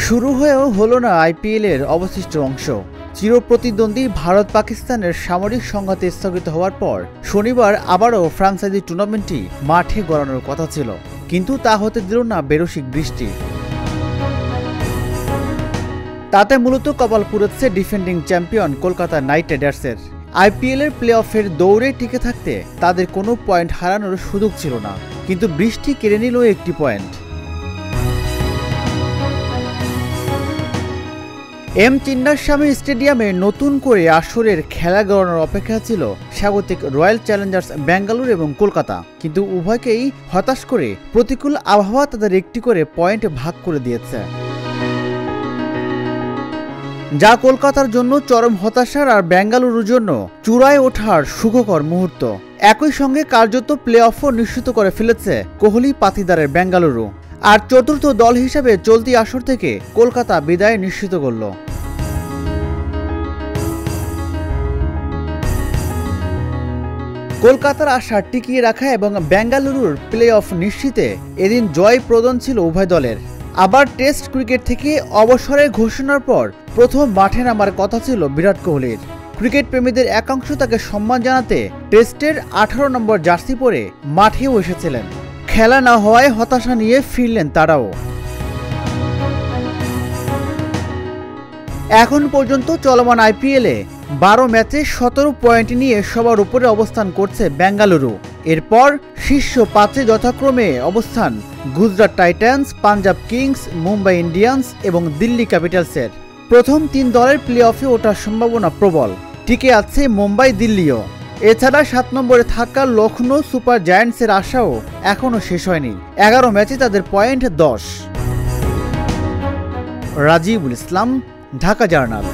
শুরু হয়েও হলো না আইপিএলের অবশিষ্ট অংশ। চিরপ্রতিদ্বন্দ্বী ভারত পাকিস্তানের সামরিক সংঘাতে স্থগিত হওয়ার পর শনিবার আবারও ফ্রাঞ্চাইজি টুর্নামেন্টটি মাঠে গড়ানোর কথা ছিল, কিন্তু তা হতে দিল না বেরসিক বৃষ্টি। তাতে মূলত কপাল পুড়েছে ডিফেন্ডিং চ্যাম্পিয়ন কলকাতা নাইট রাইডার্সের। আইপিএলের প্লে অফের দৌড়ে টিকে থাকতে তাদের কোনো পয়েন্ট হারানোর সুযোগ ছিল না, কিন্তু বৃষ্টি কেড়ে নিল একটি পয়েন্ট। এম চিন্নাস্বামী স্টেডিয়ামে নতুন করে আসরের খেলা গড়ানোর অপেক্ষা ছিল স্বাগতিক রয়্যাল চ্যালেঞ্জার্স ব্যাঙ্গালোর এবং কলকাতা, কিন্তু উভয়কেই হতাশ করে প্রতিকূল আবহাওয়া তাদের একটি করে পয়েন্ট ভাগ করে দিয়েছে, যা কলকাতার জন্য চরম হতাশার আর বেঙ্গালুরুর জন্য চূড়ায় ওঠার সুখকর মুহূর্ত। একই সঙ্গে কার্যত প্লে অফও নিশ্চিত করে ফেলেছে কোহলি পাতিদারের বেঙ্গালুরু, আর চতুর্থ দল হিসেবে চলতি আসর থেকে কলকাতা বিদায় নিশ্চিত করল। কলকাতার আশা টিকিয়ে রাখা এবং বেঙ্গালুরুর প্লে অফ নিশ্চিতে এদিন জয়প্রদন ছিল উভয় দলের। আবার টেস্ট ক্রিকেট থেকে অবসরের ঘোষণার পর প্রথম মাঠে নামার কথা ছিল বিরাট কোহলির। ক্রিকেট প্রেমীদের একাংশ তাকে সম্মান জানাতে টেস্টের 18 নম্বর জার্সি পরে মাঠেও এসেছিলেন। খেলা না হওয়ায় হতাশা নিয়ে ফিরলেন তারাও। এখন পর্যন্ত চলমান আইপিএলে 12 ম্যাচে 17 পয়েন্ট নিয়ে সবার উপরে অবস্থান করছে বেঙ্গালুরু। এরপর শীর্ষ 5-এ যথাক্রমে অবস্থান Gujarat Titans, Punjab Kings, Mumbai Indians এবং দিল্লি ক্যাপিটালসের। প্রথম 3 দলের প্লে অফে ওঠার সম্ভাবনা প্রবল, টিকে আছে মুম্বাই, দিল্লিও। এছাড়া 7 নম্বরে থাকা লখনৌ সুপার জায়ান্টসের আশাও এখনও শেষ হয়নি। 11 ম্যাচে তাদের পয়েন্ট 10। রাজিবুল ইসলাম, ঢাকা জার্নাল।